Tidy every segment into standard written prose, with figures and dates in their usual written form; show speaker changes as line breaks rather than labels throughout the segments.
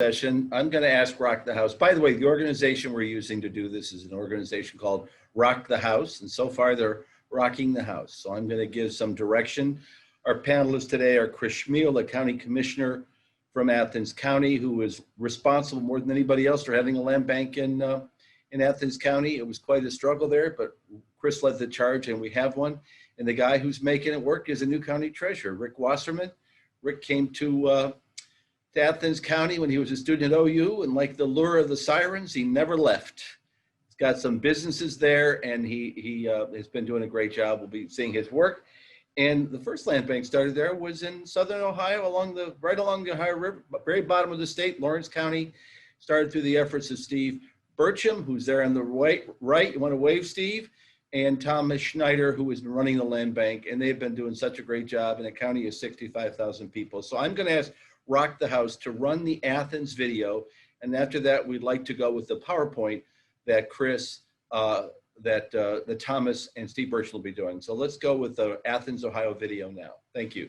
session. I'm going to ask Rock the House. By the way, the organization we're using to do this is an organization called Rock the House, and so far they're rocking the house. So I'm going to give some direction. Our panelists today are Chris Schmiel, the county commissioner from Athens County, who is responsible more than anybody else for having a land bank in Athens County. It was quite a struggle there, but Chris led the charge and we have one. And the guy who's making it work is a new county treasurer, Rick Wasserman. Rick came to Athens County when he was a student at OU, and like the lure of the sirens, he never left. He's got some businesses there, and he has been doing a great job. We'll be seeing his work. And the first land bank started there was in southern Ohio, right along the Ohio River, very bottom of the state, Lawrence County. Started through the efforts of Steve Burcham, who's there on the right. You want to wave, Steve? And Thomas Schneider, who has been running the land bank, and they've been doing such a great job in a county of 65,000 people. So I'm going to ask Rock the House to run the Athens video, and after that, we'd like to go with the PowerPoint that Chris, that Thomas and Steve Birch will be doing. So let's go with the Athens, Ohio video now. Thank you.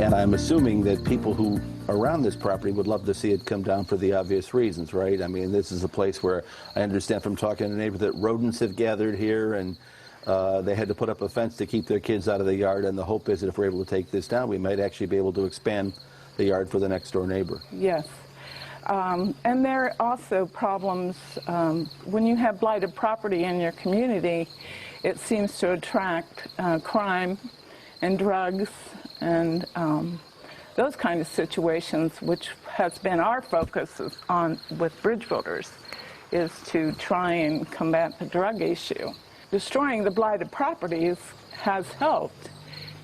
And I'm assuming that people who are around this property would love to see it come down for the obvious reasons, right? I mean, this is a place where I understand from talking to neighbors that rodents have gathered here, and they had to put up a fence to keep their kids out of the yard. And the hope is that if we're able to take this down, we might actually be able to expand the yard for the next door neighbor.
Yes. And there are also problems when you have blighted property in your community. It seems to attract crime and drugs and those kind of situations, which has been our focus with bridge builders, is to try and combat the drug issue. Destroying the blighted properties has helped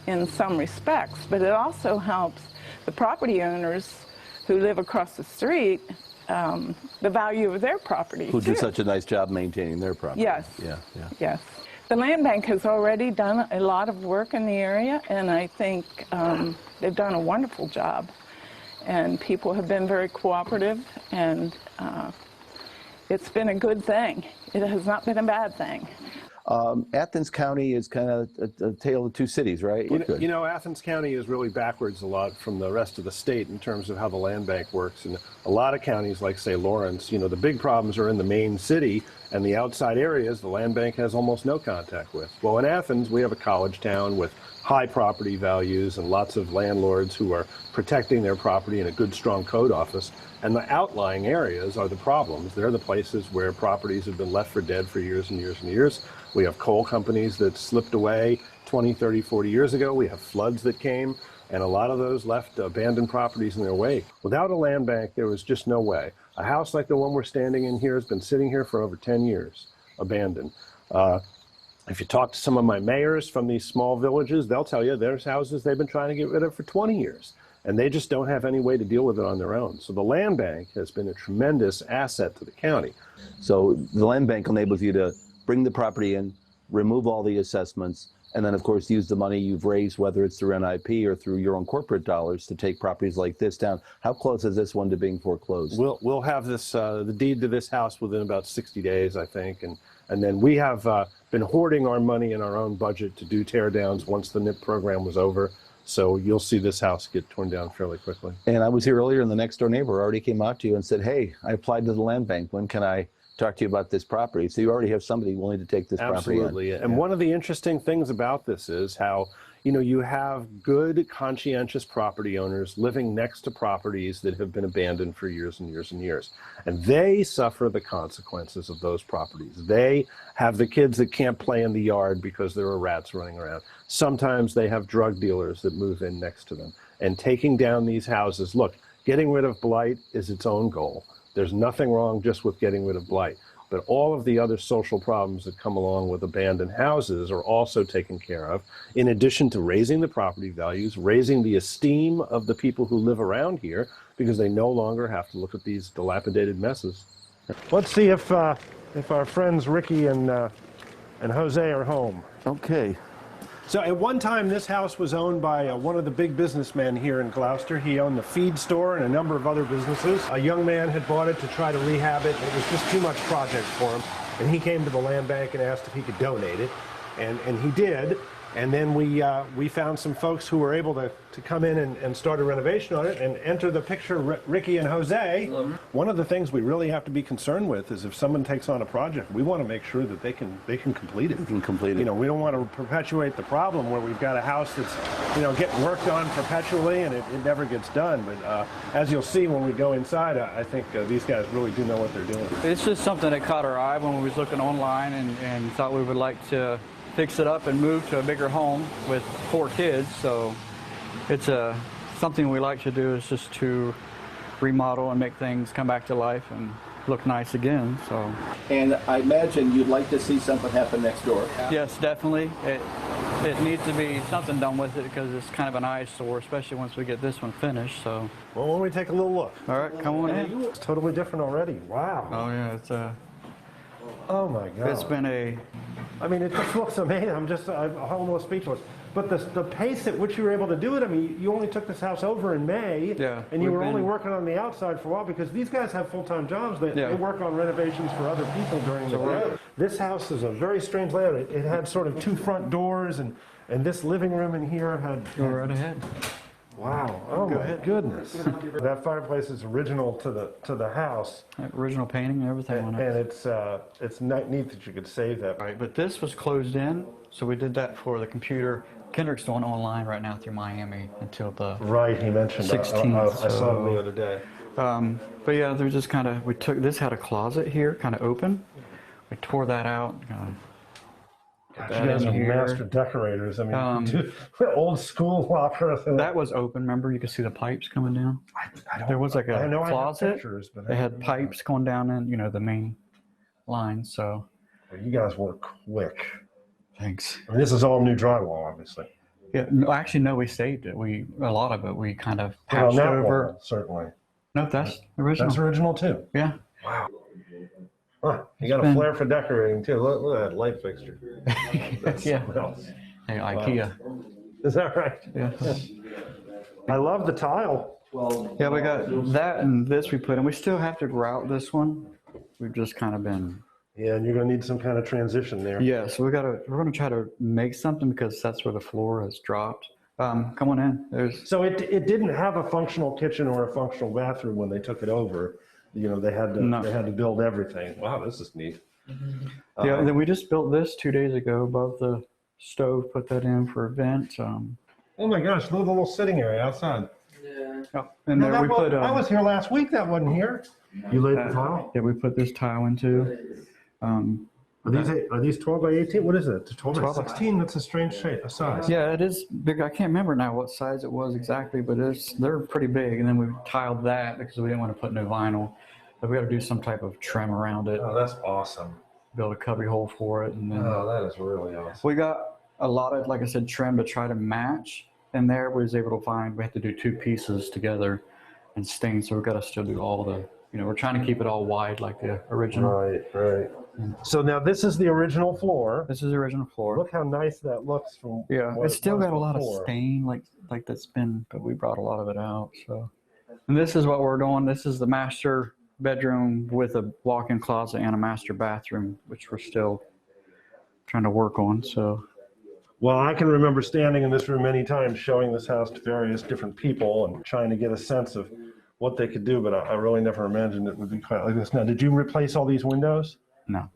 in some respects, but it also helps the property owners who live across the street, the value of their property
Who do such a nice job maintaining their property.
Yes.
Yeah.
Yes. The land bank has already done a lot of work in the area, and I think they've done a wonderful job. And people have been very cooperative, and it's been a good thing. It has not been a bad thing.
Athens County is kind of a tale of two cities, right?
You know, Athens County is really backwards a lot from the rest of the state in terms of how the land bank works. And a lot of counties, like, say, Lawrence, you know, the big problems are in the main city, and the outside areas the land bank has almost no contact with. Well, in Athens, we have a college town with high property values and lots of landlords who are protecting their property in a good, strong code office. And the outlying areas are the problems. They're the places where properties have been left for dead for years and years and years. We have coal companies that slipped away 20, 30, 40 years ago. We have floods that came, and a lot of those left abandoned properties in their wake. Without a land bank, there was just no way. A house like the one we're standing in here has been sitting here for over 10 years, abandoned. If you talk to some of my mayors from these small villages, they'll tell you there's houses they've been trying to get rid of for 20 years. And they just don't have any way to deal with it on their own. So the land bank has been a tremendous asset to the county.
So the land bank enables you to bring the property in, remove all the assessments, and then, of course, use the money you've raised, whether it's through NIP or through your own corporate dollars, to take properties like this down. How close is this one to being foreclosed?
We'll have this the deed to this house within about 60 days, I think. And then we have been hoarding our money in our own budget to do tear downs once the NIP program was over. So you'll see this house get torn down fairly quickly.
And I was here earlier, and the next door neighbor already came out to you and said, hey, I applied to the land bank. When can I talk to you about this property? So you already have somebody willing to take this property in.
Absolutely. And one of the interesting things about this is how, you know, you have good, conscientious property owners living next to properties that have been abandoned for years and years and years. And they suffer the consequences of those properties. They have the kids that can't play in the yard because there are rats running around. Sometimes they have drug dealers that move in next to them. And taking down these houses, look, getting rid of blight is its own goal. There's nothing wrong just with getting rid of blight. But all of the other social problems that come along with abandoned houses are also taken care of, in addition to raising the property values, raising the esteem of the people who live around here, because they no longer have to look at these dilapidated messes. Let's see if our friends Ricky and Jose are home.
Okay.
So at one time, this house was owned by one of the big businessmen here in Gloucester. He owned the feed store and a number of other businesses. A young man had bought it to try to rehab it. It was just too much project for him. And he came to the land bank and asked if he could donate it. And he did. And then we found some folks who were able to come in and start a renovation on it and enter the picture, Ricky and Jose. One of the things we really have to be concerned with is if someone takes on a project, we want to make sure that they can complete it. You know, we don't want to perpetuate the problem where we've got a house that's, you know, getting worked on perpetually and it never gets done. But as you'll see when we go inside, I think these guys really do know what they're doing.
It's just something that caught our eye when we was looking online and thought we would like to fix it up and move to a bigger home with 4 kids. So it's something we like to do is just to remodel and make things come back to life and look nice again. So.
And I imagine you'd like to see something happen next door.
Yes, definitely. It needs to be something done with it because it's kind of an eyesore, especially once we get this one finished. So.
Well, why don't we take a little look?
All right, come on in.
It's totally different already. Wow.
Oh yeah, it's
Oh my God.
It's been a.
I mean, it just looks amazing. I'm almost speechless. But the pace at which you were able to do it, I mean, you only took this house over in May,
Yeah,
and you were only working on the outside for a while because these guys have full-time jobs. They work on renovations for other people during the day. This house is a very strange layout. It had sort of 2 front doors, and this living room in here had...
Go right ahead.
Wow. Oh, my goodness. That fireplace is original to the house.
Original painting and everything on it.
And it's neat that you could save that.
Right, but this was closed in, so we did that for the computer. Kendrick's doing online right now through Miami until the
Right, he mentioned
16th.
I saw him the other day.
But yeah, they're just kind of, this had a closet here, kind of open. We tore that out.
You guys are master decorators. I mean, old school locker.
That was open. Remember, you could see the pipes coming down. There was like a closet. They had pipes going down in, you know, the main line. So
you guys work quick.
Thanks.
I mean, this is all new drywall, obviously.
Yeah. No, actually, no. We saved it. A lot of it. We kind of patched over.
Wall, certainly.
No, that's original.
That's original too.
Yeah.
Wow. Huh, you got a flair for decorating too. Look at that light fixture.
Yeah. Hey, IKEA.
Is that right?
Yeah.
I love the tile.
Yeah, we got that and this we put in. We still have to grout this one. We've just kind of been.
Yeah, and you're gonna need some kind of transition there.
Yeah, so we're gonna try to make something because that's where the floor has dropped. Come on in.
So it didn't have a functional kitchen or a functional bathroom when they took it over. You know, they had to build everything. Wow, this is neat.
Yeah, and then we just built this 2 days ago above the stove, put that in for a vent.
Oh my gosh, look at the little sitting area outside.
Yeah. And there we put.
I was here last week, that wasn't here. You laid the tile?
Yeah, we put this tile in too.
Are these 12 by 18? What is it? 12 by 16? That's a strange shape, a size.
Yeah, it is big. I can't remember now what size it was exactly, but they're pretty big. And then we tiled that because we didn't want to put no vinyl. But we got to do some type of trim around it.
Oh, that's awesome.
Build a cubby hole for it. And then
that is really awesome.
we got a lot of, like I said, trim to try to match. And there we was able to find, we had to do 2 pieces together and stain. So we've got to still do all the, you know, we're trying to keep it all wide like the original.
Right. So now this is the original floor.
This is the original floor.
Look how nice that looks from.
Yeah, it's still got a lot of stain like that's been, but we brought a lot of it out. So, and this is what we're doing. This is the master bedroom with a walk-in closet and a master bathroom, which we're still trying to work on. So.
Well, I can remember standing in this room many times showing this house to various different people and trying to get a sense of what they could do, but I really never imagined it would be quite like this. Now, did you replace all these windows?
No.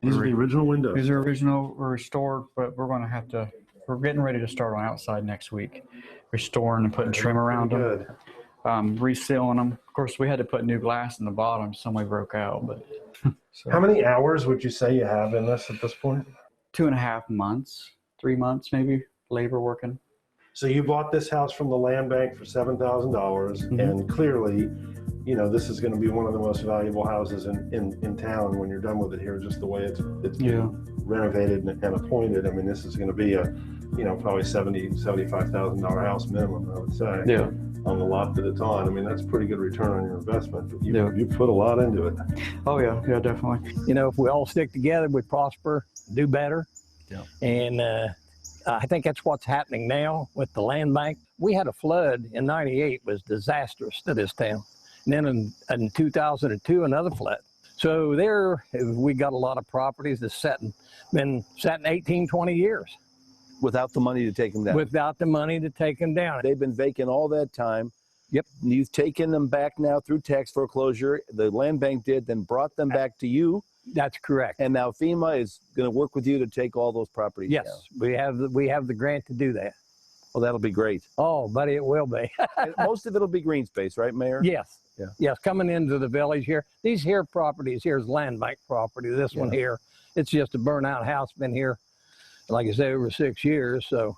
These are the original windows?
These are original, restored, but we're going to have to, we're getting ready to start on outside next week. Restoring and putting trim around them. Resealing them. Of course, we had to put new glass in the bottom. Somebody broke out, but.
So. How many hours would you say you have in this at this point?
2.5 months, 3 months maybe, labor working.
So you bought this house from the land bank for $7,000, and clearly, you know, this is going to be one of the most valuable houses in town when you're done with it here, just the way it's renovated and appointed. I mean, this is going to be a, you know, probably $75,000 house minimum, I would say. Yeah. On the lot that it's on. I mean, that's pretty good return on your investment. You put a lot into it.
Oh yeah, definitely.
You know, if we all stick together, we prosper, do better. Yeah. And I think that's what's happening now with the land bank. We had a flood in '98, was disastrous to this town. And then in 2002, another flood. So there, we got a lot of properties that's been sitting 18, 20 years.
Without the money to take them down.
Without the money to take them down.
They've been vacant all that time.
Yep.
You've taken them back now through tax foreclosure. The land bank did, then brought them back to you.
That's correct.
And now FEMA is going to work with you to take all those properties
Yes,
down.
we have the grant to do that.
Well, that'll be great.
Oh, buddy, it will be.
Most of it'll be green space, right, Mayor?
Yes.
Yeah.
Yes, coming into the village here. These here properties, here's land bank property. This one here, it's just a burnout house, been here, like I say, over 6 years, so.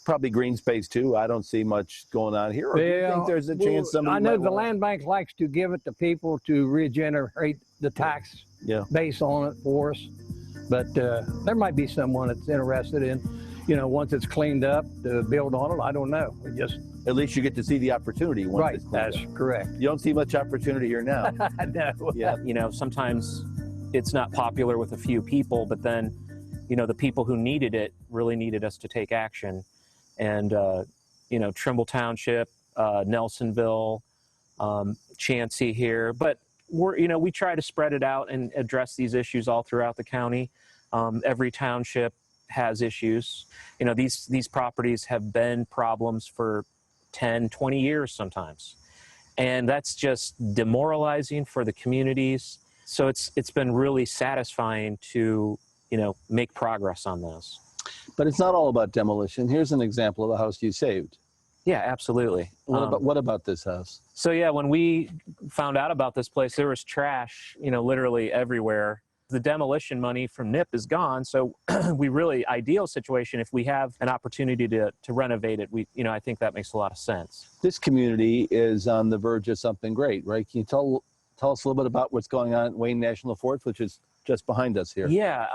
Probably green space too. I don't see much going on here. Or do you think there's a chance somebody
I know
might
the
want...
land bank likes to give it to people to regenerate the tax base on it for us. But there might be someone that's interested in, once it's cleaned up, to build on it. I don't know.
At least you get to see the opportunity once it's cleaned
That's
up.
correct.
You don't see much opportunity here now.
No.
Yeah.
Sometimes it's not popular with a few people, but then, the people who needed it really needed us to take action. And, Trimble Township, Nelsonville, Chansey here, but we try to spread it out and address these issues all throughout the county. Every township has issues. These properties have been problems for 10, 20 years sometimes. And that's just demoralizing for the communities. So it's been really satisfying to, make progress on those.
But it's not all about demolition. Here's an example of a house you saved.
Yeah, absolutely.
What about this house?
So yeah, when we found out about this place, there was trash, literally everywhere. The demolition money from NIP is gone. So we really, ideal situation, if we have an opportunity to renovate it, I think that makes a lot of sense.
This community is on the verge of something great, right? Can you tell us a little bit about what's going on at Wayne National Forest, which is just behind us here?
Yeah,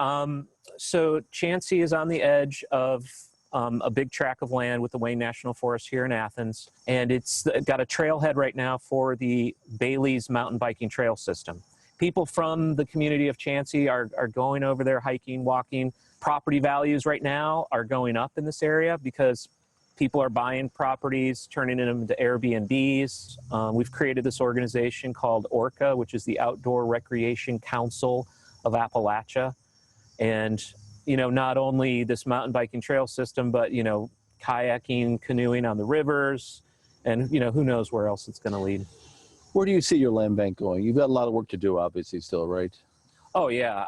so Chansey is on the edge of a big tract of land with the Wayne National Forest here in Athens. And it's got a trailhead right now for the Bailey's mountain biking trail system. People from the community of Chansey are going over there hiking, walking. Property values right now are going up in this area because people are buying properties, turning them into Airbnbs. We've created this organization called ORCA, which is the Outdoor Recreation Council of Appalachia. And, not only this mountain biking trail system, but, kayaking, canoeing on the rivers, and, who knows where else it's going to lead.
Where do you see your land bank going? You've got a lot of work to do, obviously, still, right?
Oh, yeah.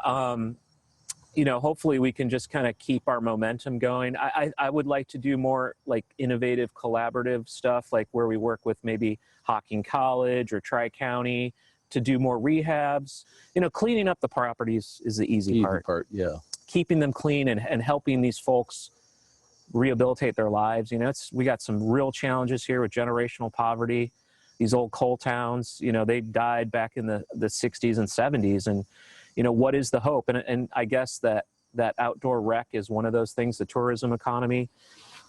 Hopefully we can just kind of keep our momentum going. I would like to do more like innovative, collaborative stuff, like where we work with maybe Hocking College or Tri-County to do more rehabs. Cleaning up the properties is the easy part.
Yeah.
Keeping them clean and helping these folks rehabilitate their lives. We got some real challenges here with generational poverty. These old coal towns, they died back in the 60s and 70s. And, what is the hope? And I guess that outdoor rec is one of those things, the tourism economy,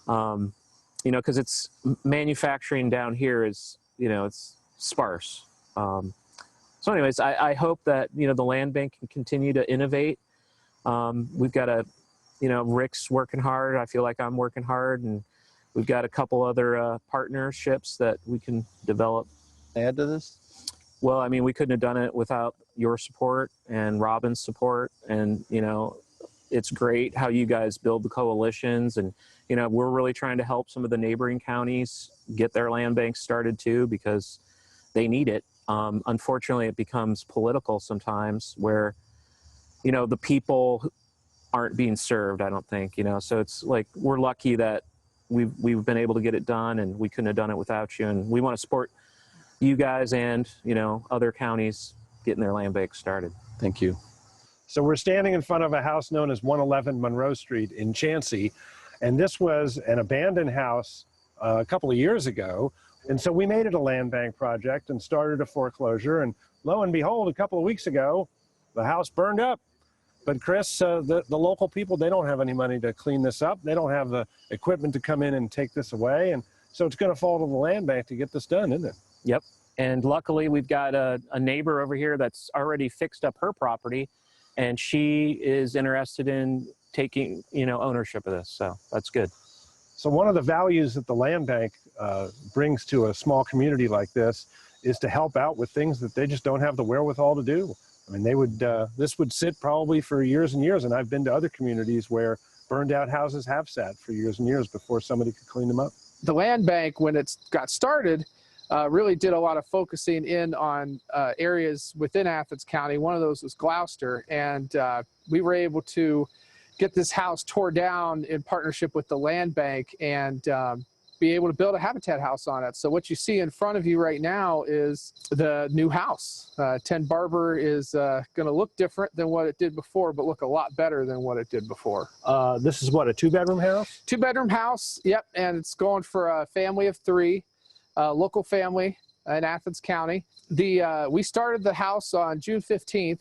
because it's manufacturing down here is, it's sparse. So anyways, I hope that, the land bank can continue to innovate. We've got Rick's working hard. I feel like I'm working hard, and we've got a couple other partnerships that we can develop.
Add to this?
Well, we couldn't have done it without your support and Robin's support. And, it's great how you guys build the coalitions. And, we're really trying to help some of the neighboring counties get their land banks started too, because they need it. Unfortunately, it becomes political sometimes where, the people aren't being served, I don't think, so it's like, we're lucky that we've been able to get it done, and we couldn't have done it without you. And we want to support you guys and, other counties getting their land bank started.
Thank you.
So we're standing in front of a house known as 111 Monroe Street in Chansey. And this was an abandoned house a couple of years ago. And so we made it a land bank project and started a foreclosure. And lo and behold, a couple of weeks ago, the house burned up. But Chris, the local people, they don't have any money to clean this up. They don't have the equipment to come in and take this away. And so it's going to fall to the land bank to get this done, isn't it?
Yep. And luckily, we've got a neighbor over here that's already fixed up her property. and she is interested in taking, ownership of this. So that's good.
So one of the values that the land bank brings to a small community like this is to help out with things that they just don't have the wherewithal to do. I mean, this would sit probably for years and years, and I've been to other communities where burned out houses have sat for years and years before somebody could clean them up.
The land bank, when it got started, really did a lot of focusing in on areas within Athens County. One of those was Gloucester, and we were able to get this house tore down in partnership with the land bank and be able to build a habitat house on it. So what you see in front of you right now is the new house. 10 Barber is going to look different than what it did before, but look a lot better than what it did before.
This is what, a 2-bedroom house?
2-bedroom house, yep, and it's going for a family of 3, local family in Athens County. We started the house on June 15th,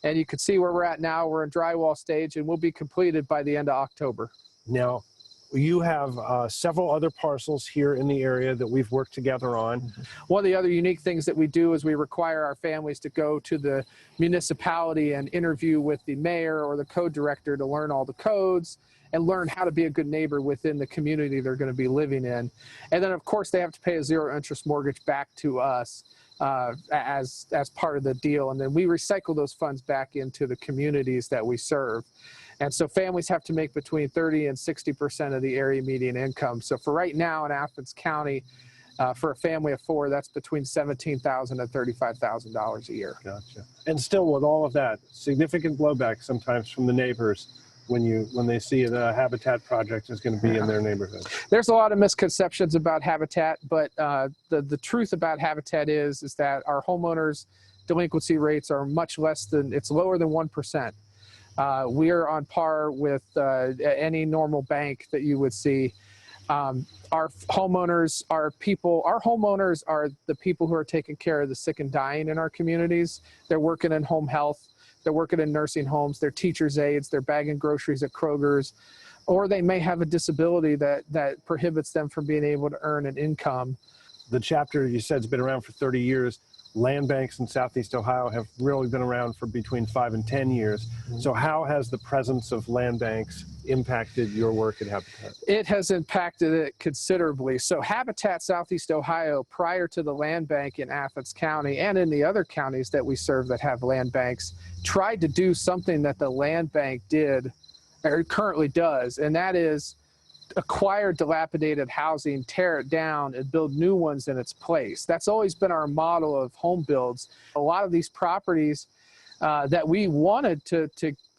and you can see where we're at now. We're in drywall stage, and we'll be completed by the end of October.
Now, you have several other parcels here in the area that we've worked together on.
One of the other unique things that we do is we require our families to go to the municipality and interview with the mayor or the code director to learn all the codes and learn how to be a good neighbor within the community they're going to be living in. And then, of course, they have to pay a 0-interest mortgage back to us as part of the deal. And then we recycle those funds back into the communities that we serve. And so families have to make between 30 and 60% of the area median income. So for right now in Athens County, for a family of 4, that's between $17,000 and $35,000 a year.
Gotcha. And still, with all of that, significant blowback sometimes from the neighbors when they see the Habitat project is going to be in their neighborhood.
There's a lot of misconceptions about Habitat, but the truth about Habitat is that our homeowners' delinquency rates are much less than, it's lower than 1%. We are on par with any normal bank that you would see. Our homeowners are the people who are taking care of the sick and dying in our communities. They're working in home health. They're working in nursing homes. They're teachers' aides. They're bagging groceries at Kroger's. Or they may have a disability that prohibits them from being able to earn an income.
The chapter, you said, has been around for 30 years. Land banks in Southeast Ohio have really been around for between 5 and 10 years. So how has the presence of land banks impacted your work at Habitat?
It has impacted it considerably. So Habitat Southeast Ohio, prior to the land bank in Athens County and in the other counties that we serve that have land banks, tried to do something that the land bank did or currently does, and that is acquire dilapidated housing, tear it down, and build new ones in its place. That's always been our model of home builds. A lot of these properties that we wanted to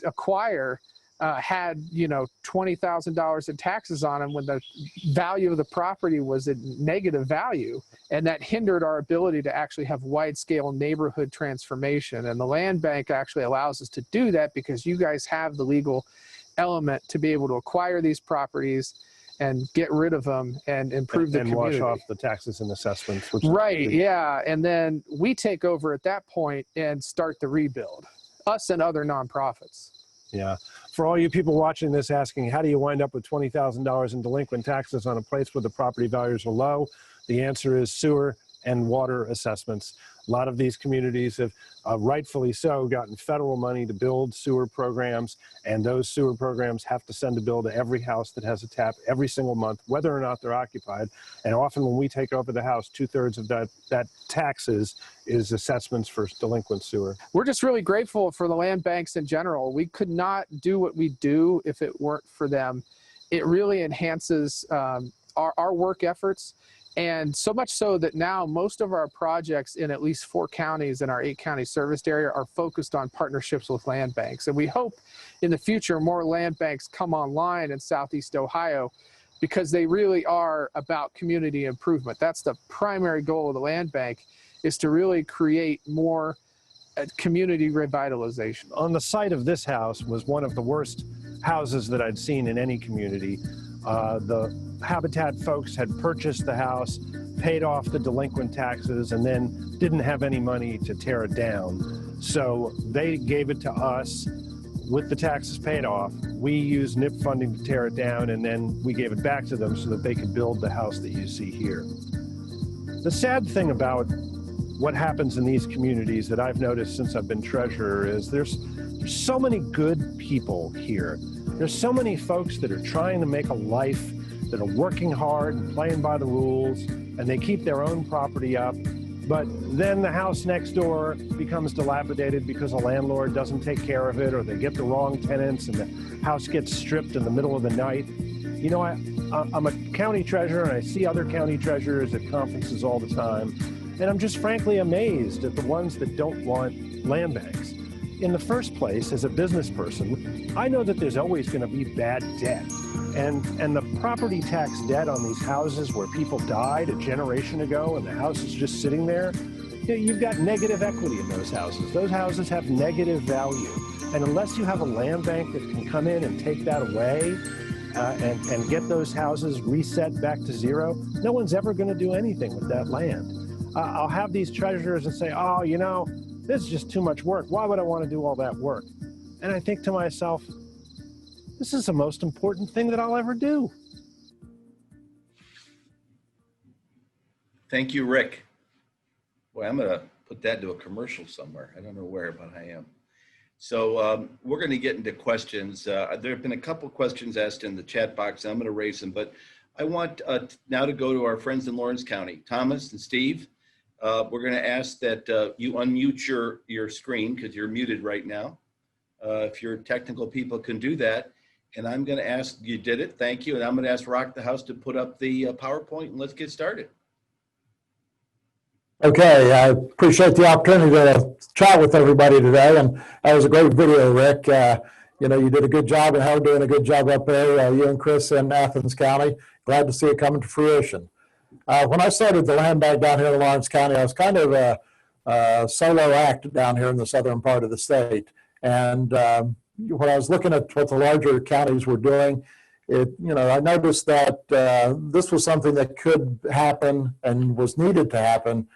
acquire had, $20,000 in taxes on them when the value of the property was at negative value, and that hindered our ability to actually have wide-scale neighborhood transformation. And the land bank actually allows us to do that because you guys have the legal element to be able to acquire these properties and get rid of them and improve the community.
And wash off the taxes and assessments.
Right, yeah. And then we take over at that point and start the rebuild, us and other nonprofits.
Yeah. For all you people watching this asking, how do you wind up with $20,000 in delinquent taxes on a place where the property values are low? The answer is sewer and water assessments. A lot of these communities have rightfully so gotten federal money to build sewer programs, and those sewer programs have to send a bill to every house that has a tap every single month, whether or not they're occupied. And often when we take over the house, 2/3 of that taxes is assessments for delinquent sewer.
We're just really grateful for the land banks in general. We could not do what we do if it weren't for them. It really enhances our work efforts. And so much so that now most of our projects in at least 4 counties in our 8-county serviced area are focused on partnerships with land banks. And we hope in the future more land banks come online in Southeast Ohio because they really are about community improvement. That's the primary goal of the land bank, is to really create more community revitalization.
On the site of this house was one of the worst houses that I'd seen in any community. The Habitat folks had purchased the house, paid off the delinquent taxes, and then didn't have any money to tear it down. So they gave it to us with the taxes paid off. We used NIP funding to tear it down, and then we gave it back to them so that they could build the house that you see here. The sad thing about what happens in these communities that I've noticed since I've been treasurer is there's so many good people here. There's so many folks that are trying to make a life, that are working hard and playing by the rules, and they keep their own property up. But then the house next door becomes dilapidated because a landlord doesn't take care of it, or they get the wrong tenants and the house gets stripped in the middle of the night. You know, I'm a county treasurer, and I see other county treasurers at conferences all the time, and I'm just frankly amazed at the ones that don't want land banks. In the first place, as a business person, I know that there's always going to be bad debt. And the property tax debt on these houses where people died a generation ago and the house is just sitting there, you know, you've got negative equity in those houses. Those houses have negative value. And unless you have a land bank that can come in and take that away and get those houses reset back to zero, no one's ever going to do anything with that land. I'll have these treasurers and say, oh, you know, this is just too much work. Why would I want to do all that work? And I think to myself, this is the most important thing that I'll ever do.
Thank you, Rick. Boy, I'm going to put that to a commercial somewhere. I don't know where, but I am. So we're going to get into questions. There have been a couple questions asked in the chat box. I'm going to raise them, but I want now to go to our friends in Lawrence County, Thomas and Steve. We're going to ask that you unmute your screen because you're muted right now. If your technical people can do that. And I'm going to ask, you did it, thank you. And I'm going to ask Rock the House to put up the PowerPoint and let's get started.
Okay, I appreciate the opportunity to chat with everybody today. And that was a great video, Rick. You know, you did a good job and how doing a good job up there, you and Chris in Athens County. Glad to see it coming to fruition. When I started the land bank down here in Lawrence County, I was kind of a solo act down here in the southern part of the state. And when I was looking at what the larger counties were doing, I noticed that this was something that could happen and was needed to happen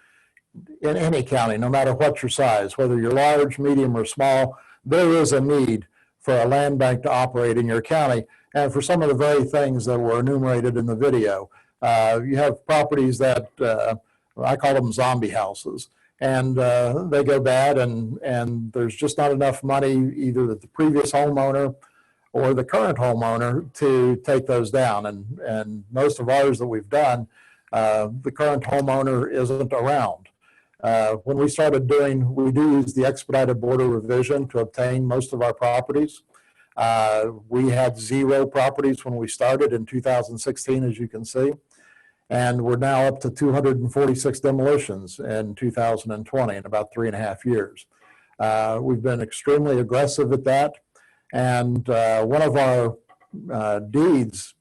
in any county, no matter what your size, whether you're large, medium, or small. There is a need for a land bank to operate in your county, and for some of the very things that were enumerated in the video. You have properties that I call them zombie houses. And they go bad, and there's just not enough money, either the previous homeowner or the current homeowner, to take those down. And most of ours that we've done, the current homeowner isn't around. When we started we do use the expedited border revision to obtain most of our properties. We had 0 properties when we started in 2016, as you can see. And we're now up to 246 demolitions in 2020 in about 3.5 years. We've been extremely aggressive at that. And one of our deeds,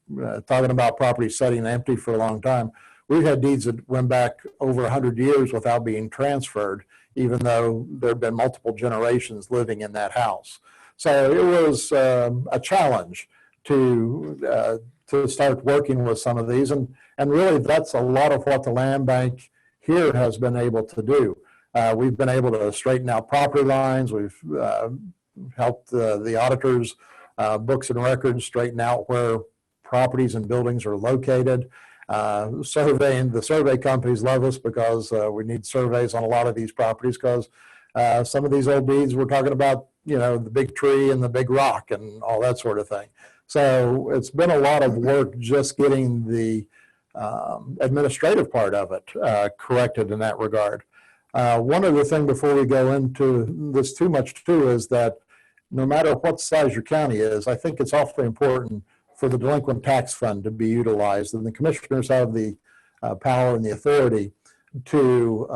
talking about property sitting empty for a long time, we've had deeds that went back over 100 years without being transferred, even though there have been multiple generations living in that house. So it was a challenge to start working with some of these. And really, that's a lot of what the land bank here has been able to do. We've been able to straighten out property lines. We've helped the auditors' books and records straighten out where properties and buildings are located. The survey companies love us because we need surveys on a lot of these properties, because some of these old deeds we're talking about, you know, the big tree and the big rock and all that sort of thing. So it's been a lot of work just getting the administrative part of it corrected in that regard. One other thing before we go into this too much too is that no matter what size your county is, I think it's awfully important for the delinquent tax fund to be utilized, and the commissioners have the power and the authority to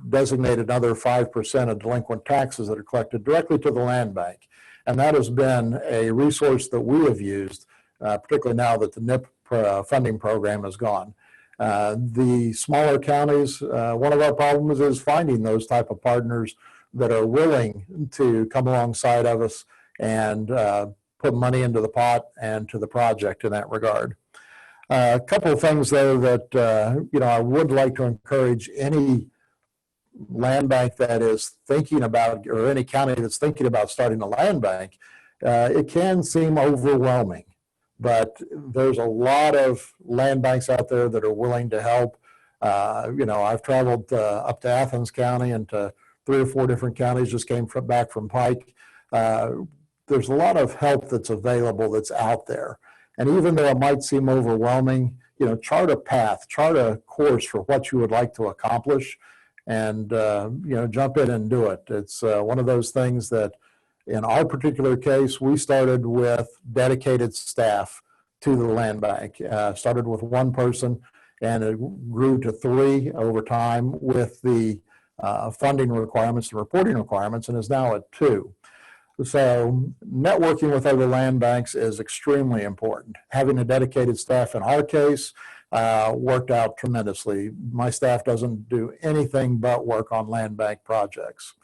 designate another 5% of delinquent taxes that are collected directly to the land bank. And that has been a resource that we have used, particularly now that the NIP funding program is gone. The smaller counties, one of our problems is finding those type of partners that are willing to come alongside of us and put money into the pot and to the project in that regard. A couple of things though that I would like to encourage any land bank that is thinking about, or any county that's thinking about starting a land bank. It can seem overwhelming, but there's a lot of land banks out there that are willing to help. I've traveled up to Athens County and to 3 or 4 different counties, just came back from Pike. There's a lot of help that's available that's out there. And even though it might seem overwhelming, chart a path, chart a course for what you would like to accomplish, and jump in and do it. It's one of those things that in our particular case, we started with dedicated staff to the land bank. Started with 1 person and it grew to 3 over time with the funding requirements and reporting requirements, and is now at 2. So networking with other land banks is extremely important. Having a dedicated staff in our case worked out tremendously. My staff doesn't do anything but work on land bank projects.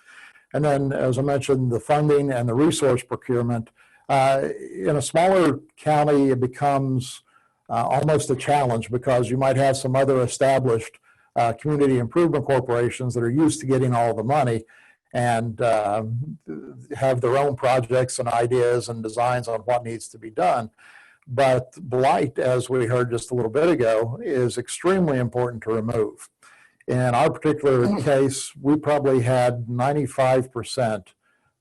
And then, as I mentioned, the funding and the resource procurement. In a smaller county, it becomes almost a challenge because you might have some other established community improvement corporations that are used to getting all the money and have their own projects and ideas and designs on what needs to be done. But blight, as we heard just a little bit ago, is extremely important to remove. In our particular case, we probably had 95%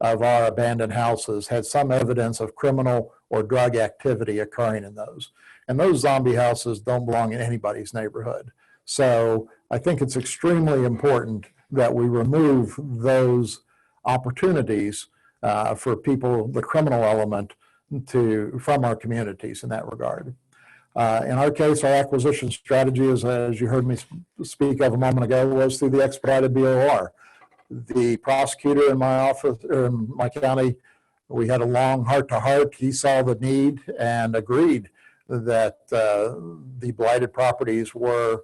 of our abandoned houses had some evidence of criminal or drug activity occurring in those. And those zombie houses don't belong in anybody's neighborhood. So I think it's extremely important that we remove those opportunities for people, the criminal element, from our communities in that regard. In our case, our acquisition strategy, as you heard me speak of a moment ago, was through the expedited BOR. The prosecutor in my office, or in my county, we had a long heart-to-heart. He saw the need and agreed that the blighted properties were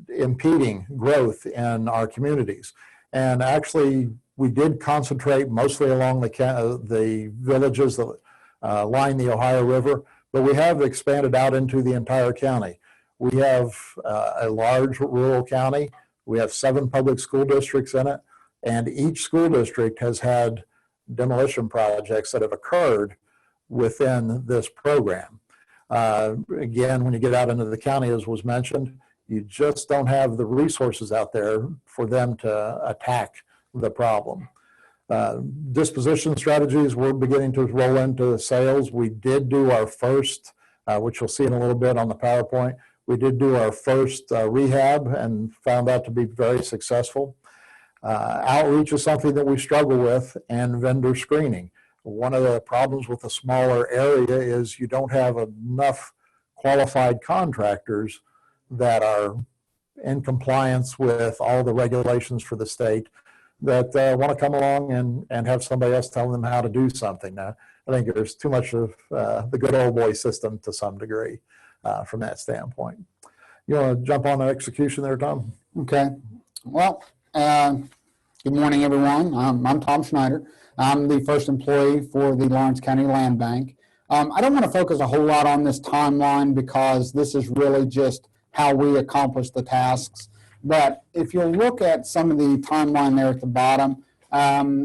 impeding growth in our communities. And actually, we did concentrate mostly along the villages that line the Ohio River, but we have expanded out into the entire county. We have a large rural county. We have 7 public school districts in it, and each school district has had demolition projects that have occurred within this program. Again, when you get out into the county, as was mentioned, you just don't have the resources out there for them to attack the problem. Disposition strategies, we're beginning to roll into sales. We did do our first, which you'll see in a little bit on the PowerPoint, we did do our first rehab and found that to be very successful. Outreach is something that we struggle with, and vendor screening. One of the problems with a smaller area is you don't have enough qualified contractors that are in compliance with all the regulations for the state that want to come along and have somebody else telling them how to do something. Now, I think there's too much of the good old boy system to some degree from that standpoint. You want to jump on the execution there, Tom?
Okay. Well, good morning, everyone. I'm Tom Schneider. I'm the first employee for the Lawrence County Land Bank. I don't want to focus a whole lot on this timeline because this is really just how we accomplish the tasks. But if you look at some of the timeline there at the bottom,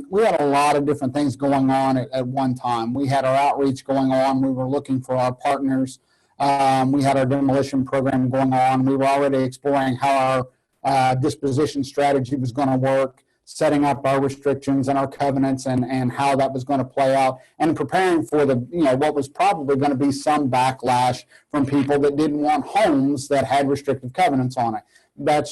we had a lot of different things going on at one time. We had our outreach going on. We were looking for our partners. We had our demolition program going on. We were already exploring how our disposition strategy was going to work, setting up our restrictions and our covenants and how that was going to play out, and preparing for the, what was probably going to be some backlash from people that didn't want homes that had restrictive covenants on it. That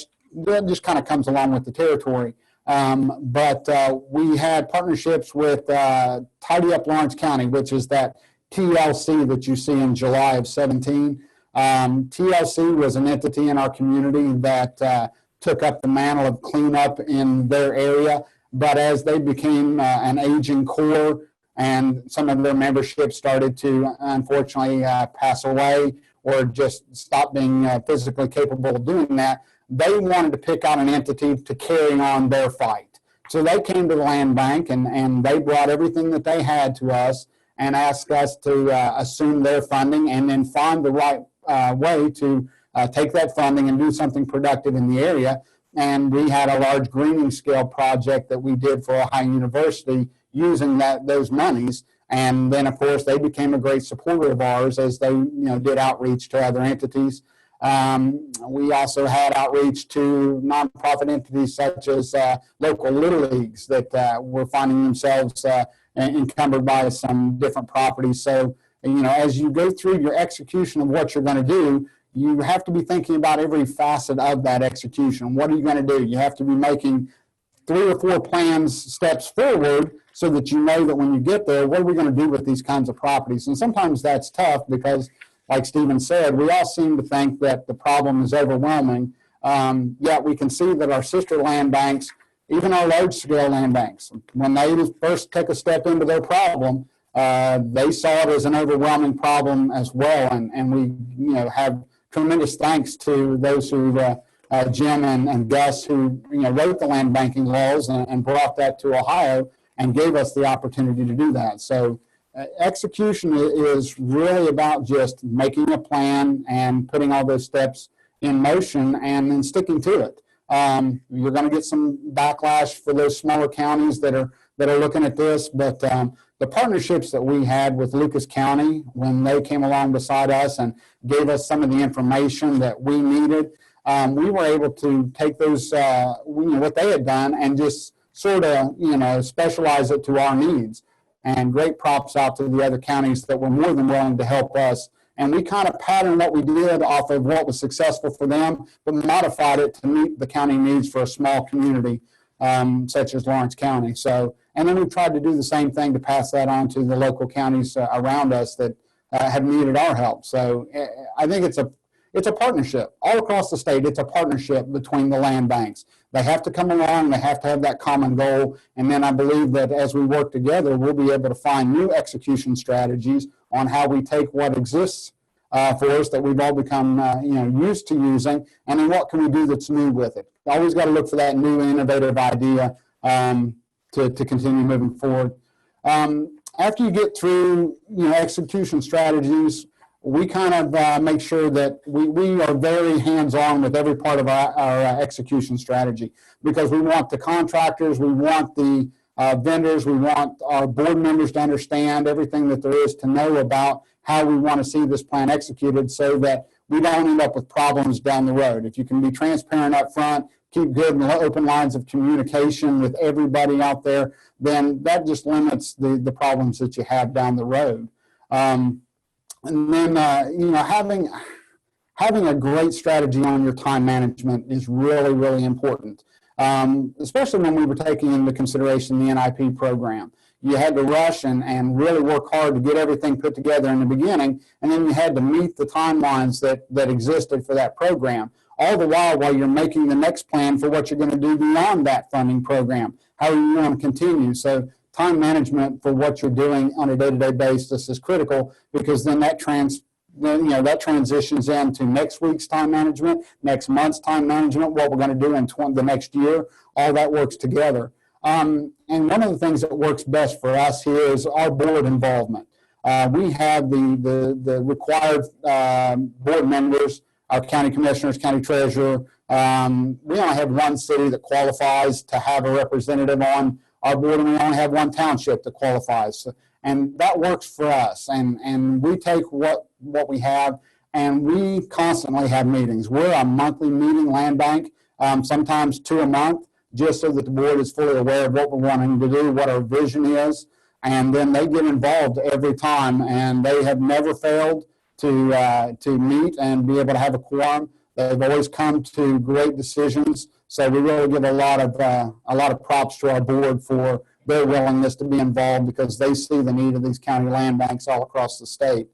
just kind of comes along with the territory. But we had partnerships with Tidy Up Lawrence County, which is that TLC that you see in July of 17. TLC was an entity in our community that took up the mantle of cleanup in their area. But as they became an aging core and some of their membership started to unfortunately pass away or just stop being physically capable of doing that, they wanted to pick out an entity to carry on their fight. So they came to the land bank and they brought everything that they had to us and asked us to assume their funding and then find the right way to take that funding and do something productive in the area. And we had a large greening scale project that we did for Ohio University using those monies. And then, of course, they became a great supporter of ours as they did outreach to other entities. We also had outreach to nonprofit entities such as local little leagues that were finding themselves encumbered by some different properties. So, as you go through your execution of what you're going to do, you have to be thinking about every facet of that execution. What are you going to do? You have to be making 3 or 4 plans, steps forward, so that you know that when you get there, what are we going to do with these kinds of properties? And sometimes that's tough because, like Stephen said, we all seem to think that the problem is overwhelming. Yet we can see that our sister land banks, even our large-scale land banks, when they first take a step into their problem, they saw it as an overwhelming problem as well. And we have tremendous thanks to those who Jim and Gus, who wrote the land banking laws and brought that to Ohio and gave us the opportunity to do that. So execution is really about just making a plan and putting all those steps in motion and then sticking to it. You're going to get some backlash for those smaller counties that are looking at this, but the partnerships that we had with Lucas County when they came along beside us and gave us some of the information that we needed, we were able to take those, what they had done and just sort of, specialize it to our needs. And great props out to the other counties that were more than willing to help us. And we kind of patterned what we did off of what was successful for them, but modified it to meet the county needs for a small community such as Lawrence County. So, and then we tried to do the same thing to pass that on to the local counties around us that have needed our help. So I think it's a partnership all across the state. It's a partnership between the land banks. They have to come along. They have to have that common goal. And then I believe that as we work together, we'll be able to find new execution strategies on how we take what exists for us that we've all become used to using, and then what can we do that's new with it. Always got to look for that new innovative idea to continue moving forward. After you get through execution strategies, we kind of make sure that we are very hands-on with every part of our execution strategy, because we want the contractors, we want the vendors, we want our board members to understand everything that there is to know about how we want to see this plan executed so that we don't end up with problems down the road. If you can be transparent up front, keep good and open lines of communication with everybody out there, then that just limits the problems that you have down the road. And then, having a great strategy on your time management is really, really important, especially when we were taking into consideration the NIP program. You had to rush and really work hard to get everything put together in the beginning, and then you had to meet the timelines that existed for that program, all the while you're making the next plan for what you're going to do beyond that funding program, how you want to continue. So time management for what you're doing on a day-to-day basis is critical, because then that transitions into next week's time management, next month's time management, what we're going to do in the next year. All that works together. And one of the things that works best for us here is our board involvement. We have the required board members, our county commissioners, county treasurer. We only have one city that qualifies to have a representative on our board, and we only have one township that qualifies. So, and that works for us. And we take what we have, and we constantly have meetings. We're a monthly meeting land bank, sometimes 2 a month, just so that the board is fully aware of what we're wanting to do, what our vision is. And then they get involved every time, and they have never failed to meet and be able to have a quorum. They've always come to great decisions. So we really give a lot of props to our board for their willingness to be involved, because they see the need of these county land banks all across the state.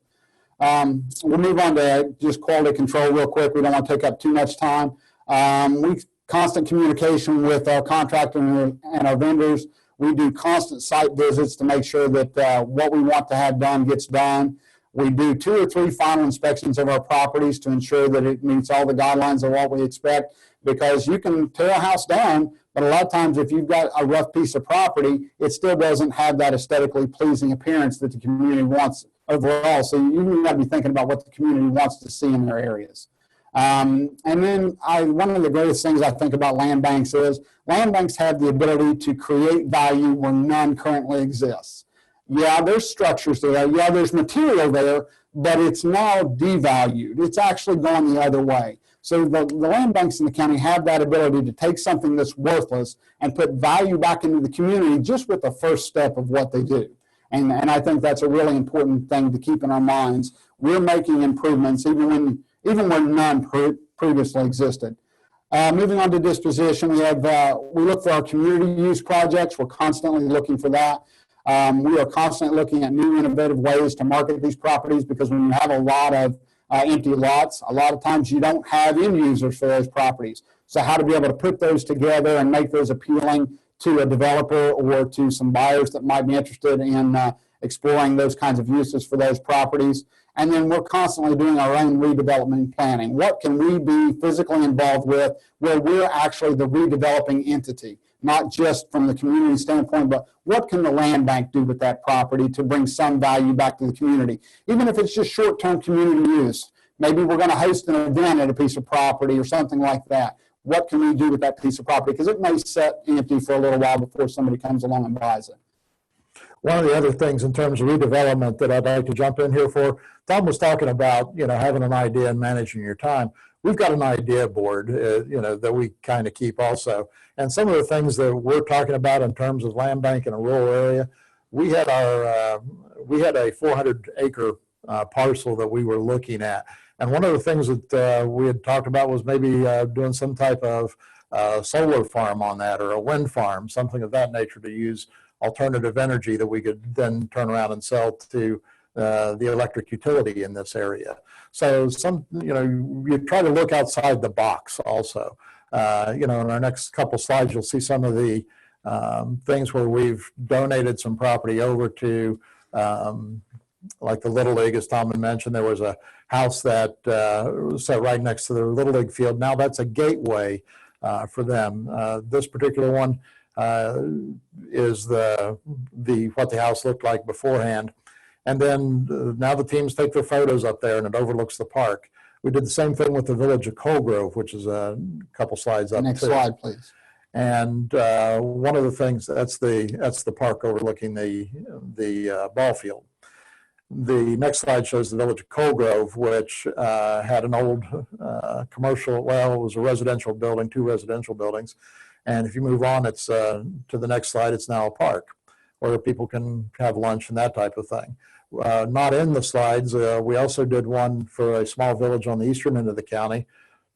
We'll move on to just quality control real quick. We don't want to take up too much time. We constant communication with our contractor and our vendors. We do constant site visits to make sure that what we want to have done gets done. We do 2 or 3 final inspections of our properties to ensure that it meets all the guidelines of what we expect, because you can tear a house down, but a lot of times if you've got a rough piece of property, it still doesn't have that aesthetically pleasing appearance that the community wants overall. So you got to be thinking about what the community wants to see in their areas. And then one of the greatest things I think about land banks is land banks have the ability to create value where none currently exists. Yeah, there's structures there. Yeah, there's material there, but it's now devalued. It's actually gone the other way. So the land banks in the county have that ability to take something that's worthless and put value back into the community just with the first step of what they do. And I think that's a really important thing to keep in our minds. We're making improvements even where none previously existed. Moving on to disposition, we look for our community use projects. We're constantly looking for that. We are constantly looking at new innovative ways to market these properties, because when you have a lot of empty lots, a lot of times you don't have end users for those properties. So how to be able to put those together and make those appealing to a developer or to some buyers that might be interested in exploring those kinds of uses for those properties. And then we're constantly doing our own redevelopment planning. What can we be physically involved with where we're actually the redeveloping entity, not just from the community standpoint, but what can the land bank do with that property to bring some value back to the community? Even if it's just short-term community use, maybe we're going to host an event at a piece of property or something like that. What can we do with that piece of property? Because it may sit empty for a little while before somebody comes along and buys it.
One of the other things in terms of redevelopment that I'd like to jump in here for, Tom was talking about, having an idea and managing your time. We've got an idea board, that we kind of keep also. And some of the things that we're talking about in terms of land bank in a rural area, we had a 400-acre parcel that we were looking at. And one of the things that we had talked about was maybe doing some type of solar farm on that, or a wind farm, something of that nature, to use alternative energy that we could then turn around and sell to the electric utility in this area. So you try to look outside the box also. In our next couple slides, you'll see some of the things where we've donated some property over to, like the Little League, as Tom had mentioned. There was a house that was set right next to the Little League field. Now that's a gateway for them. This particular one is what the house looked like beforehand. And then now the teams take their photos up there and it overlooks the park. We did the same thing with the village of Colgrove, which is a couple slides up.
Next
too.
slide, please.
And one of the things, that's the park overlooking the ball field. The next slide shows the village of Colgrove, which had an old commercial, it was a residential building, 2 residential buildings. And if you move on, it's to the next slide, it's now a park where people can have lunch and that type of thing. Not in the slides, we also did one for a small village on the eastern end of the county.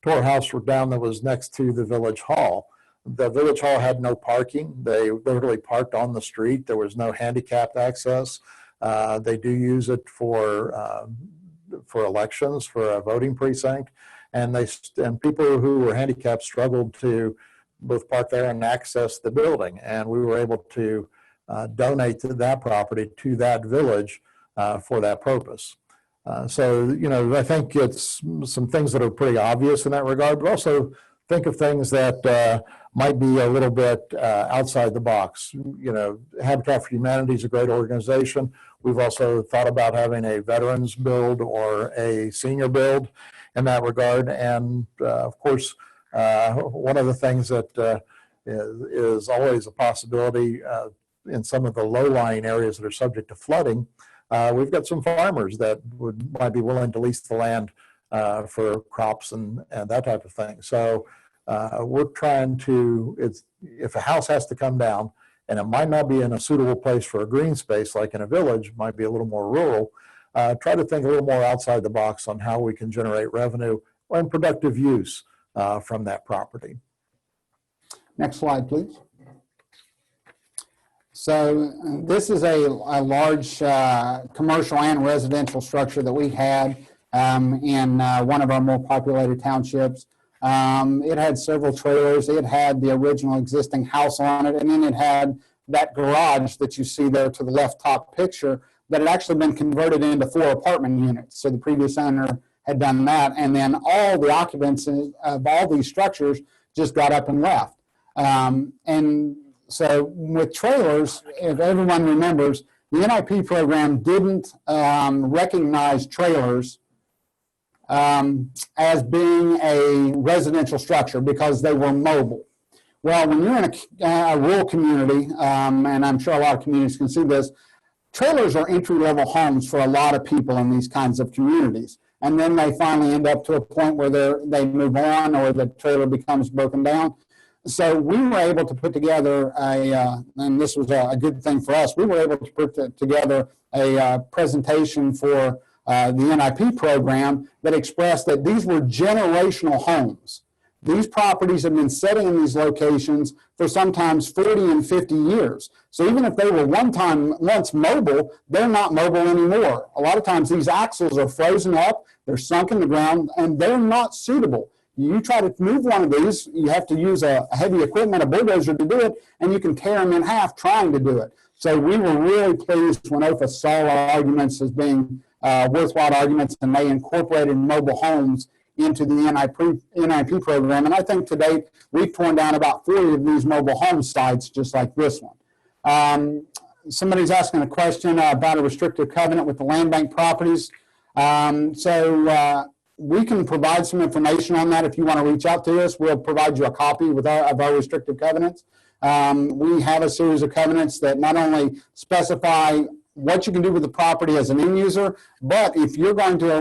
Tore a house down that was next to the village hall. The village hall had no parking. They literally parked on the street. There was no handicapped access. They do use it for elections, for a voting precinct, and people who were handicapped struggled to both park there and access the building. And we were able to donate that property to that village for that purpose. So I think it's some things that are pretty obvious in that regard, but also think of things that might be a little bit outside the box. Habitat for Humanity is a great organization. We've also thought about having a veterans build or a senior build in that regard. And of course, one of the things that is always a possibility in some of the low-lying areas that are subject to flooding, we've got some farmers that might be willing to lease the land for crops and that type of thing. So we're trying to, if a house has to come down, and it might not be in a suitable place for a green space like in a village, might be a little more rural, try to think a little more outside the box on how we can generate revenue and productive use from that property.
Next slide, please. So this is a large commercial and residential structure that we had in one of our more populated townships. It had several trailers. It had the original existing house on it, and then it had that garage that you see there to the left top picture that had actually been converted into 4 apartment units. So the previous owner had done that, and then all the occupants of all these structures just got up and left. And so with trailers, if everyone remembers, the NIP program didn't recognize trailers as being a residential structure because they were mobile. Well, when you're in a rural community, and I'm sure a lot of communities can see this, trailers are entry-level homes for a lot of people in these kinds of communities. And then they finally end up to a point where they move on or the trailer becomes broken down. So we were able to put together and this was a good thing for us, we were able to put together a presentation for the NIP program that expressed that these were generational homes. These properties have been sitting in these locations for sometimes 40 and 50 years. So even if they were once mobile, they're not mobile anymore. A lot of times these axles are frozen up, they're sunk in the ground, and they're not suitable. You try to move one of these, you have to use a heavy equipment, a bulldozer to do it, and you can tear them in half trying to do it. So we were really pleased when OFA saw our arguments as being worthwhile arguments, and they incorporated mobile homes into the NIP program. And I think to date, we've torn down about 40 of these mobile home sites just like this one. Somebody's asking a question about a restrictive covenant with the land bank properties. We can provide some information on that if you want to reach out to us. We'll provide you a copy of our restrictive covenants. We have a series of covenants that not only specify what you can do with the property as an end user, but if you're going to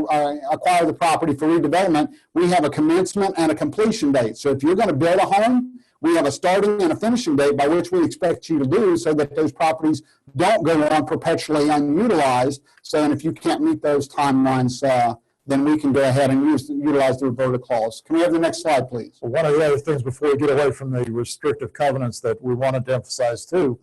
acquire the property for redevelopment, we have a commencement and a completion date. So if you're going to build a home, we have a starting and a finishing date by which we expect you to do so that those properties don't go on perpetually unutilized. So and if you can't meet those timelines, then we can go ahead and utilize the reverter clause. Can we have the next slide, please?
Well, one of the other things before we get away from the restrictive covenants that we wanted to emphasize too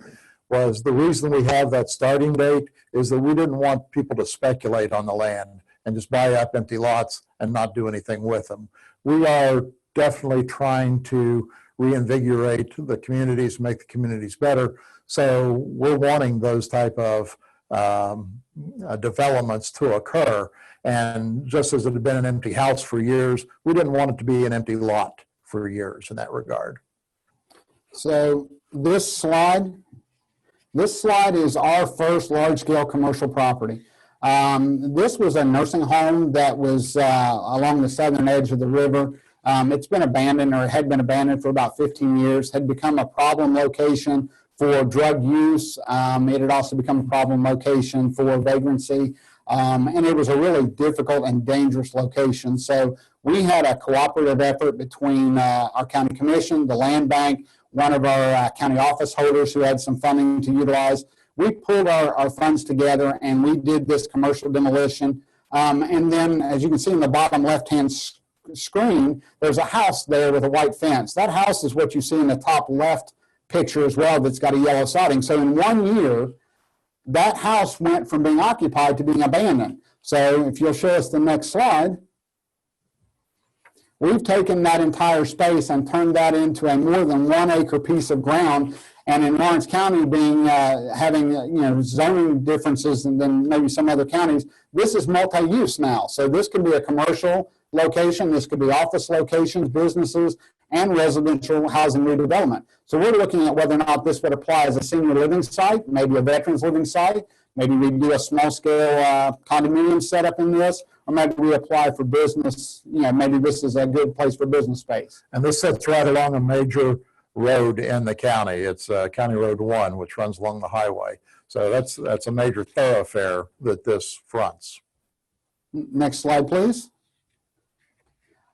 was the reason we have that starting date is that we didn't want people to speculate on the land and just buy up empty lots and not do anything with them. We are definitely trying to reinvigorate the communities, make the communities better. So we're wanting those type of developments to occur. And just as it had been an empty house for years, we didn't want it to be an empty lot for years in that regard.
So this slide is our first large-scale commercial property. This was a nursing home that was along the southern edge of the river. It's been abandoned, or had been abandoned for about 15 years, had become a problem location for drug use. It had also become a problem location for vagrancy. And it was a really difficult and dangerous location. So we had a cooperative effort between our county commission, the land bank, one of our county office holders who had some funding to utilize. We pulled our funds together and we did this commercial demolition. And then, as you can see in the bottom left-hand screen, there's a house there with a white fence. That house is what you see in the top left picture as well that's got a yellow siding. So in 1 year, that house went from being occupied to being abandoned. So if you'll show us the next slide, we've taken that entire space and turned that into a more than 1 acre piece of ground. And in Lawrence County being having zoning differences than maybe some other counties, this is multi-use now. So this could be a commercial location, this could be office locations, businesses, and residential housing redevelopment. So we're looking at whether or not this would apply as a senior living site, maybe a veterans living site, maybe we do a small scale condominium setup in this, or maybe we apply for business, maybe this is a good place for business space.
And this sits right along a major road in the county. It's County Road 1, which runs along the highway. So that's a major thoroughfare that this fronts.
Next slide, please.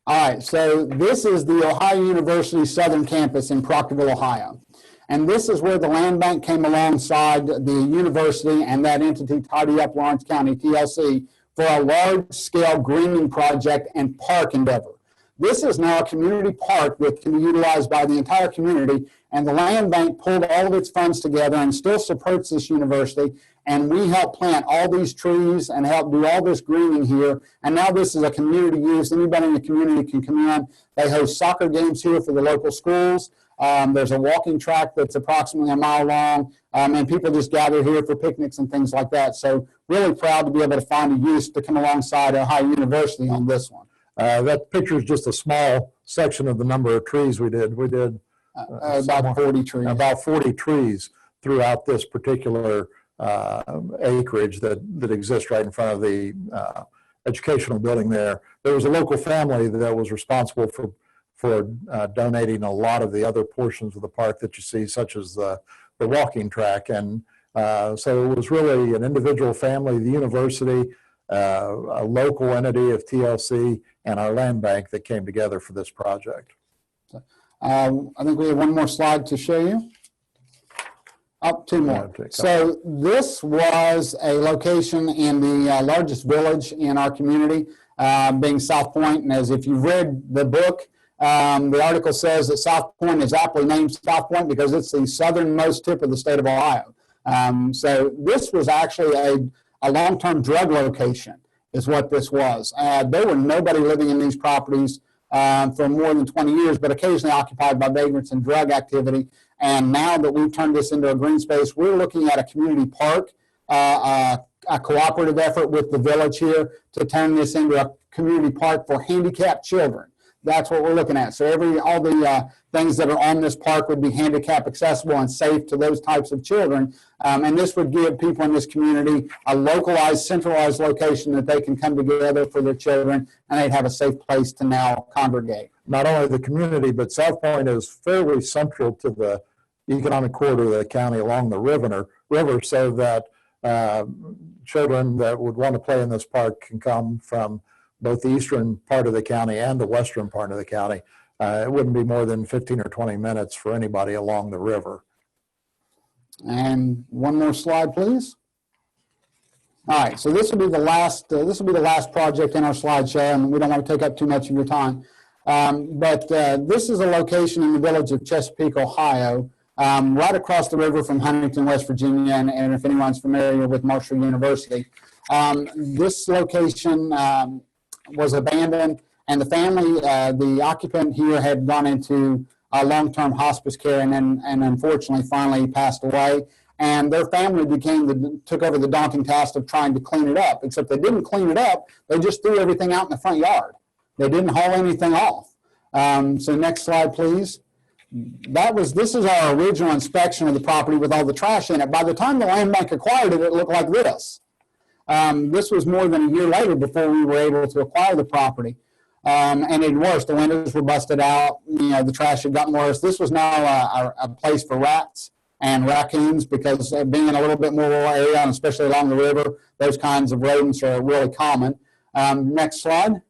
All right, so this is the Ohio University Southern Campus in Proctorville, Ohio. And this is where the land bank came alongside the university and that entity, Tidy Up Lawrence County, TLC, for a large-scale greening project and park endeavor. This is now a community park that can be utilized by the entire community, and the land bank pulled all of its funds together and still supports this university, and we help plant all these trees and help do all this greening here, and now this is a community use. Anybody in the community can come in. They host soccer games here for the local schools. There's a walking track that's approximately a mile long, and people just gather here for picnics and things like that. So really proud to be able to find a use to come alongside Ohio University on this one.
That picture is just a small section of the number of trees we did. We did
about 40 trees.
About 40 trees throughout this particular acreage that exists right in front of the educational building there. There was a local family that was responsible for donating a lot of the other portions of the park that you see, such as the walking track. And So it was really an individual family, the university, a local entity of TLC, and our land bank that came together for this project.
I think we have one more slide to show you. Up two more. So this was a location in the largest village in our community, being South Point. And as if you've read the book, the article says that South Point is aptly named South Point because it's the southernmost tip of the state of Ohio. So this was actually a long-term drug location is what this was. There were nobody living in these properties for more than 20 years, but occasionally occupied by vagrants and drug activity. And now that we've turned this into a green space, we're looking at a community park, a cooperative effort with the village here to turn this into a community park for handicapped children. That's what we're looking at. So all the things that are on this park would be handicap accessible and safe to those types of children. And this would give people in this community a localized, centralized location that they can come together for their children, and they'd have a safe place to now congregate.
Not only the community, but South Point is fairly central to the economic corridor of the county along the river, so that children that would want to play in this park can come from both the eastern part of the county and the western part of the county. It wouldn't be more than 15 or 20 minutes for anybody along the river.
And one more slide, please. All right, so this will be the last. This will be the last project in our slideshow, and we don't want to take up too much of your time. But this is a location in the village of Chesapeake, Ohio, right across the river from Huntington, West Virginia, and if anyone's familiar with Marshall University. This location was abandoned, and the family, the occupant here had gone into long-term hospice care and unfortunately finally passed away. And their family took over the daunting task of trying to clean it up, except they didn't clean it up. They just threw everything out in the front yard. They didn't haul anything off. So next slide, please. This is our original inspection of the property with all the trash in it. By the time the land bank acquired it, it looked like this. This was more than a year later before we were able to acquire the property. And it worse, the windows were busted out, the trash had gotten worse. This was now a place for rats and raccoons because being in a little bit more rural area, and especially along the river, those kinds of rodents are really common. Next slide.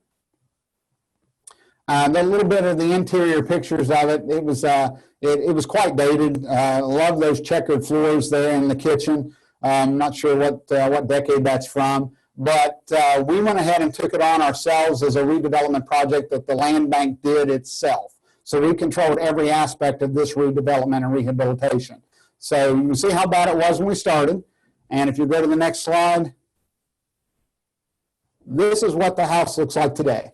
A little bit of the interior pictures of it. It was quite dated. Love those checkered floors there in the kitchen. I'm not sure what decade that's from, but we went ahead and took it on ourselves as a redevelopment project that the land bank did itself. So we controlled every aspect of this redevelopment and rehabilitation. So you can see how bad it was when we started. And if you go to the next slide, this is what the house looks like today.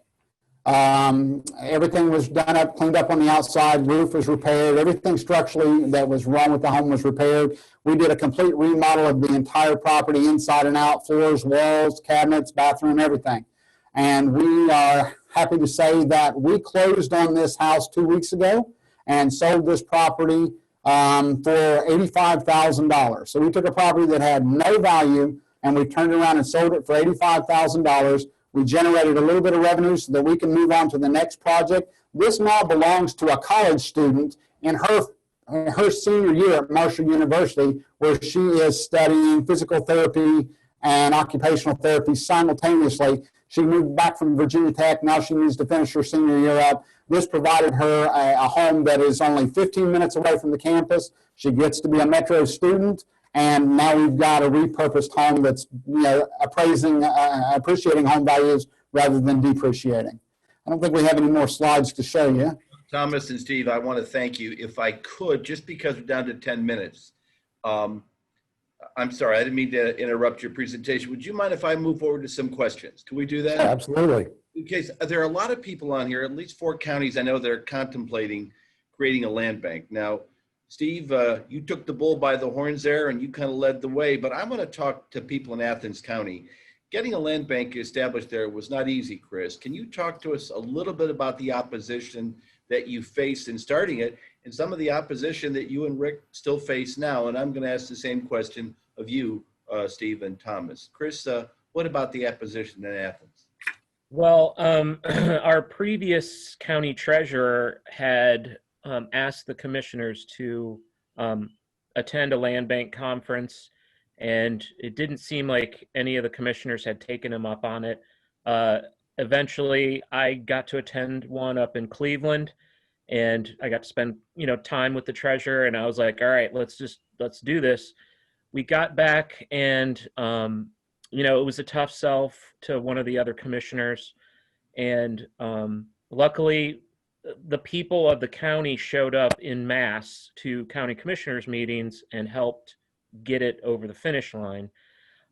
Everything was done up, cleaned up on the outside, roof was repaired, everything structurally that was wrong with the home was repaired. We did a complete remodel of the entire property inside and out, floors, walls, cabinets, bathroom, everything. And we are happy to say that we closed on this house 2 weeks ago and sold this property for $85,000. So we took a property that had no value and we turned around and sold it for $85,000. We generated a little bit of revenue so that we can move on to the next project. This now belongs to a college student in her senior year at Marshall University, where she is studying physical therapy and occupational therapy simultaneously. She moved back from Virginia Tech. Now she needs to finish her senior year up. This provided her a home that is only 15 minutes away from the campus. She gets to be a Metro student. And now we've got a repurposed home that's appreciating home values rather than depreciating. I don't think we have any more slides to show you.
Thomas and Steve, I want to thank you. If I could, just because we're down to 10 minutes, I'm sorry, I didn't mean to interrupt your presentation. Would you mind if I move forward to some questions? Can we do that?
Absolutely.
In case there are a lot of people on here, at least 4 counties I know that are contemplating creating a land bank. Now, Steve, you took the bull by the horns there and you kind of led the way, but I want to talk to people in Athens County. Getting a land bank established there was not easy, Chris. Can you talk to us a little bit about the opposition that you faced in starting it and some of the opposition that you and Rick still face now? And I'm going to ask the same question of you, Steve and Thomas. Chris, what about the opposition in Athens?
Well, our previous county treasurer had asked the commissioners to attend a land bank conference and it didn't seem like any of the commissioners had taken him up on it. Eventually, I got to attend one up in Cleveland, and I got to spend time with the treasurer, and I was like, all right, let's do this. We got back, and it was a tough sell to one of the other commissioners, and luckily the people of the county showed up in mass to county commissioners meetings and helped get it over the finish line.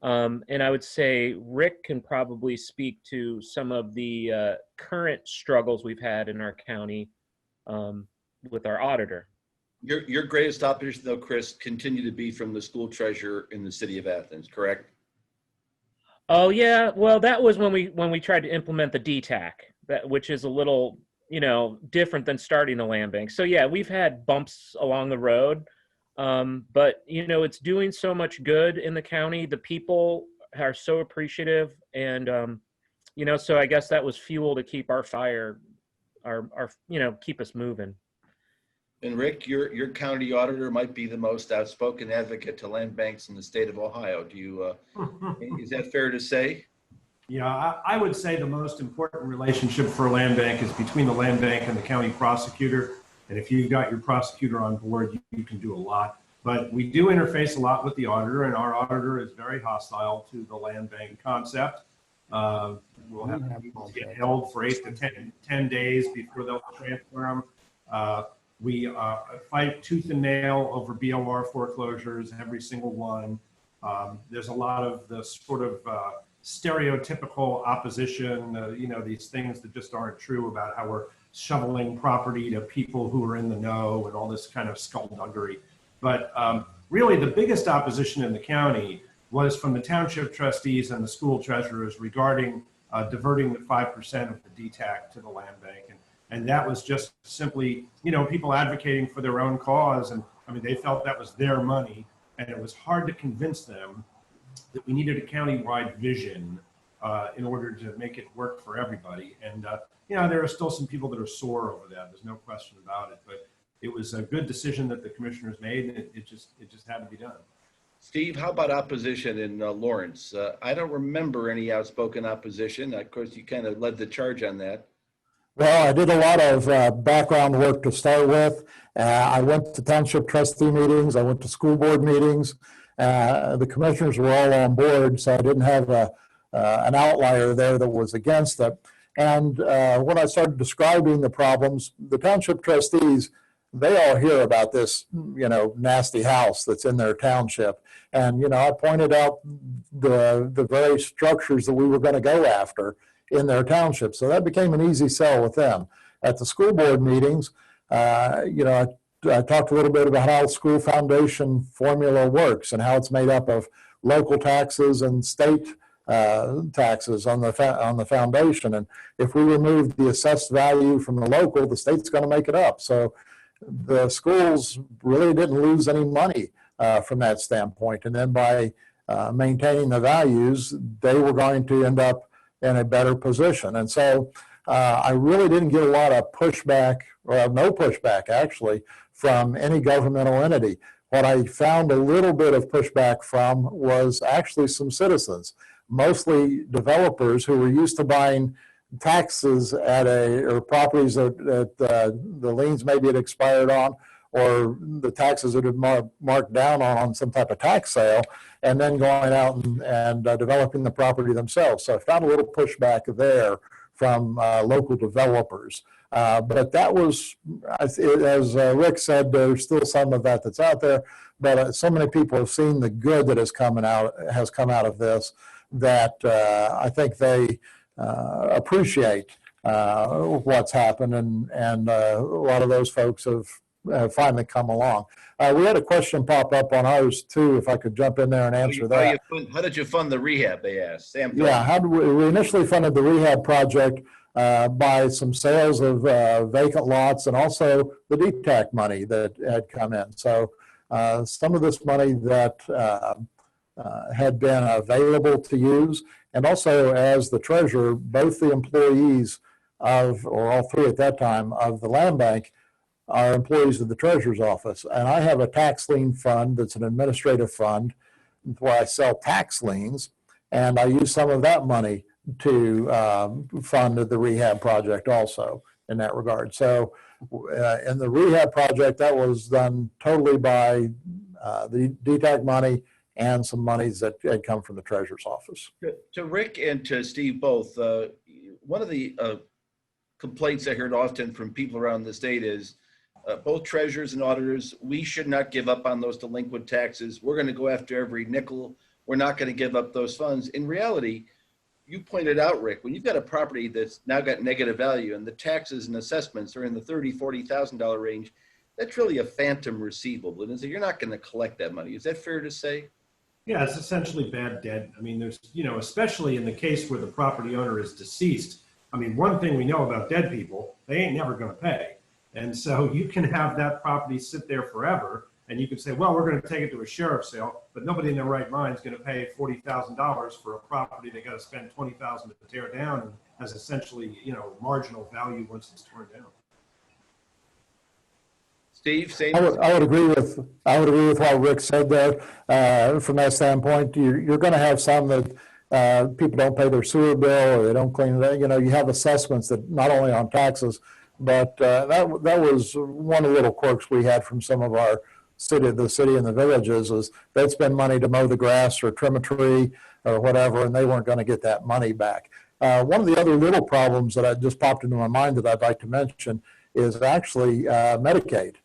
And I would say Rick can probably speak to some of the current struggles we've had in our county with our auditor.
Your greatest opposition, though, Chris, continued to be from the school treasurer in the city of Athens, correct?
Oh yeah, well that was when we tried to implement the DTAC, which is a little different than starting the land bank. So yeah, we've had bumps along the road. But it's doing so much good in the county. The people are so appreciative, and so I guess that was fuel to keep our fire, keep us moving.
And Rick, your county auditor might be the most outspoken advocate to land banks in the state of Ohio. Do you? Is that fair to say?
Yeah, I would say the most important relationship for a land bank is between the land bank and the county prosecutor. And if you've got your prosecutor on board, you can do a lot. But we do interface a lot with the auditor, and our auditor is very hostile to the land bank concept. We'll have people get held for 8 to 10 days before they'll transfer them. We fight tooth and nail over BOR foreclosures, every single one. There's a lot of the sort of stereotypical opposition, these things that just aren't true about how we're shoveling property to people who are in the know and all this kind of skullduggery. But really the biggest opposition in the county was from the township trustees and the school treasurers regarding diverting the 5% of the DTAC to the land bank. And that was just simply, people advocating for their own cause. And I mean, they felt that was their money, and it was hard to convince them that we needed a countywide vision in order to make it work for everybody. And there are still some people that are sore over that. There's no question about it. But it was a good decision that the commissioners made, and it just had to be done.
Steve, how about opposition in Lawrence? I don't remember any outspoken opposition. Of course, you kind of led the charge on that.
Well, I did a lot of background work to start with. I went to township trustee meetings. I went to school board meetings. The commissioners were all on board, so I didn't have an outlier there that was against it. And when I started describing the problems, the township trustees, they all hear about this, nasty house that's in their township. And, I pointed out the very structures that we were going to go after in their township. So that became an easy sell with them. At the school board meetings, I talked a little bit about how the school foundation formula works and how it's made up of local taxes and state taxes on the foundation. And if we remove the assessed value from the local, the state's going to make it up. So the schools really didn't lose any money from that standpoint. And then by maintaining the values, they were going to end up in a better position. And so I really didn't get a lot of pushback, or no pushback actually, from any governmental entity. What I found a little bit of pushback from was actually some citizens, mostly developers who were used to buying taxes or properties that the liens maybe had expired on, or the taxes that had marked down on some type of tax sale, and then going out and developing the property themselves. So I found a little pushback there from local developers. But that was, as Rick said, there's still some of that that's out there, but so many people have seen the good that has come out of this that I think they appreciate what's happened, and a lot of those folks have finally come along. We had a question pop up on ours too, if I could jump in there and answer that.
How did you fund the rehab, they asked? Sam.
Yeah, we initially funded the rehab project by some sales of vacant lots and also the DTAC money that had come in. So some of this money that had been available to use, and also as the treasurer, both the employees or all three at that time, of the land bank are employees of the treasurer's office. And I have a tax lien fund that's an administrative fund where I sell tax liens, and I use some of that money to fund the rehab project also in that regard. So in the rehab project, that was done totally by the DTAC money and some monies that had come from the treasurer's office.
To Rick and to Steve both, one of the complaints I heard often from people around the state is both treasurers and auditors, we should not give up on those delinquent taxes. We're going to go after every nickel. We're not going to give up those funds. In reality, you pointed out, Rick, when you've got a property that's now got negative value and the taxes and assessments are in the $30,000, $40,000 range, that's really a phantom receivable. And so you're not going to collect that money. Is that fair to say?
Yeah, it's essentially bad debt. I mean, there's, especially in the case where the property owner is deceased. I mean, one thing we know about dead people, they ain't never going to pay. And so you can have that property sit there forever, and you can say, well, we're going to take it to a sheriff's sale, but nobody in their right mind is going to pay $40,000 for a property they got to spend $20,000 to tear down and has essentially, marginal value once it's torn down.
Steve, same.
I would agree with what Rick said there. From that standpoint, you're going to have some that people don't pay their sewer bill or they don't clean it. You have assessments that not only on taxes, but that was one of the little quirks we had from some of our the city and the villages is they'd spend money to mow the grass or trim a tree or whatever, and they weren't going to get that money back. One of the other little problems that just popped into my mind that I'd like to mention is actually Medicaid.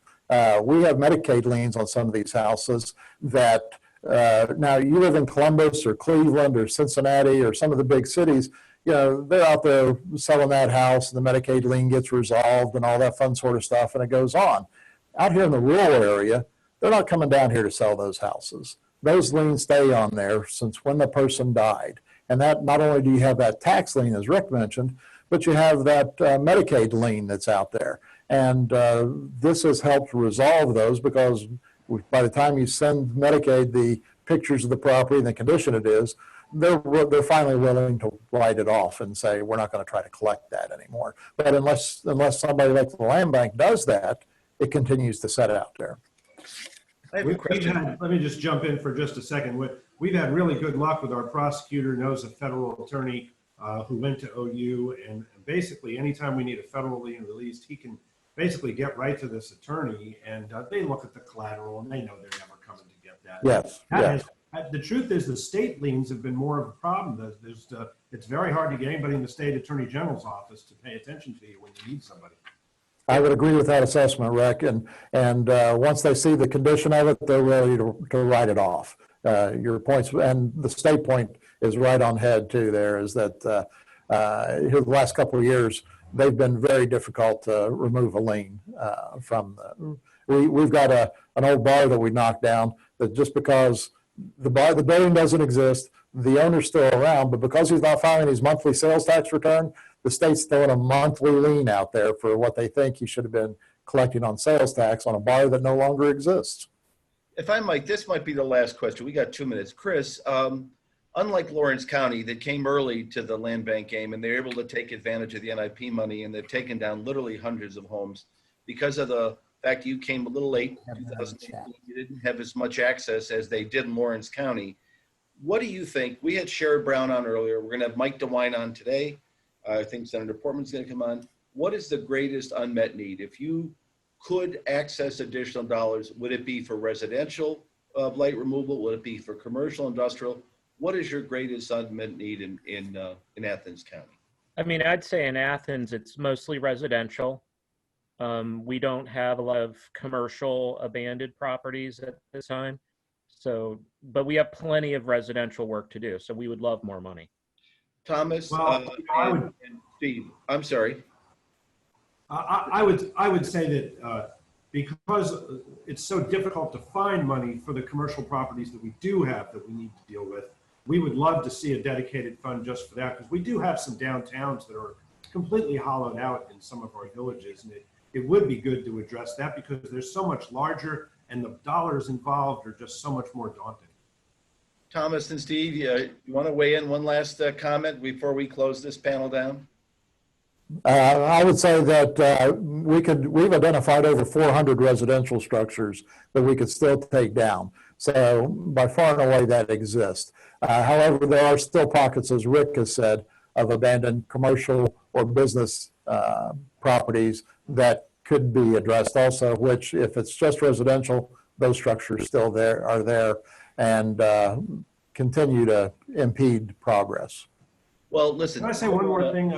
We have Medicaid liens on some of these houses that now you live in Columbus or Cleveland or Cincinnati or some of the big cities, they're out there selling that house and the Medicaid lien gets resolved and all that fun sort of stuff, and it goes on. Out here in the rural area, they're not coming down here to sell those houses. Those liens stay on there since when the person died. And that not only do you have that tax lien, as Rick mentioned, but you have that Medicaid lien that's out there. And this has helped resolve those because by the time you send Medicaid the pictures of the property and the condition it is, they're finally willing to write it off and say, we're not going to try to collect that anymore. But unless somebody like the land bank does that, it continues to set out there.
I have a question.
Let me just jump in for just a second. We've had really good luck with our prosecutor, knows a federal attorney who went to OU, and basically anytime we need a federal lien released, he can basically get right to this attorney, and they look at the collateral and they know they're never coming to get that.
Yes.
The truth is the state liens have been more of a problem. It's very hard to get anybody in the state attorney general's office to pay attention to you when you need somebody.
I would agree with that assessment, Rick. And once they see the condition of it, they're ready to write it off. Your points, and the state point is right on head too. There is that here the last couple of years, they've been very difficult to remove a lien from. We've got an old bar that we knocked down that just because the building doesn't exist, the owner's still around, but because he's not filing his monthly sales tax return, the state's throwing a monthly lien out there for what they think he should have been collecting on sales tax on a bar that no longer exists.
If I might, this might be the last question. We got 2 minutes. Chris, unlike Lawrence County that came early to the land bank game and they're able to take advantage of the NIP money and they've taken down literally hundreds of homes because of the fact you came a little late, 2018, you didn't have as much access as they did in Lawrence County. What do you think? We had Sherrod Brown on earlier. We're going to have Mike DeWine on today. I think Senator Portman's going to come on. What is the greatest unmet need? If you could access additional dollars, would it be for residential blight removal? Would it be for commercial, industrial? What is your greatest unmet need in Athens County?
I mean, I'd say in Athens, it's mostly residential. We don't have a lot of commercial abandoned properties at this time. So, but we have plenty of residential work to do. So we would love more money.
Thomas and Steve, I'm sorry.
I would say that because it's so difficult to find money for the commercial properties that we do have that we need to deal with, we would love to see a dedicated fund just for that, because we do have some downtowns that are completely hollowed out in some of our villages, and it would be good to address that because they're so much larger and the dollars involved are just so much more daunting.
Thomas and Steve, you want to weigh in one last comment before we close this panel down?
I would say that we've identified over 400 residential structures that we could still take down. So by far and away that exists. However, there are still pockets, as Rick has said, of abandoned commercial or business properties that could be addressed also, which if it's just residential, those structures still are there and continue to impede progress.
Well, listen.
Can I say one more thing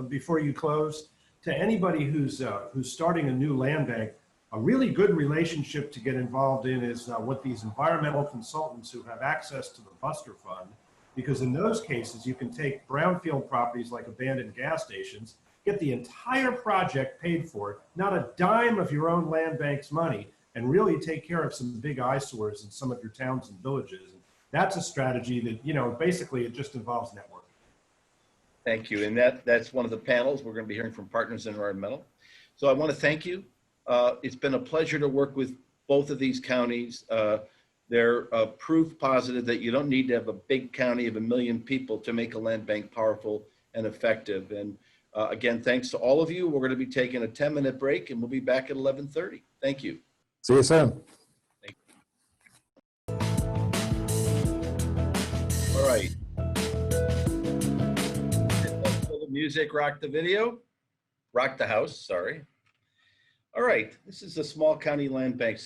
before you close? To anybody who's starting a new land bank, a really good relationship to get involved in is with these environmental consultants who have access to the Buster Fund, because in those cases, you can take brownfield properties like abandoned gas stations, get the entire project paid for, not a dime of your own land bank's money, and really take care of some big eyesores in some of your towns and villages. And that's a strategy that, you know, basically it just involves networking.
Thank you. And that's one of the panels. We're going to be hearing from Partners in Environmental. So I want to thank you. It's been a pleasure to work with both of these counties. They're proof positive that you don't need to have a big county of 1 million people to make a land bank powerful and effective. And again, thanks to all of you. We're going to be taking a 10-minute break and we'll be back at 11:30. Thank you.
See you soon.
Thank you. All right. The music, rock the video, rock the house, sorry. All right, this is a small county land bank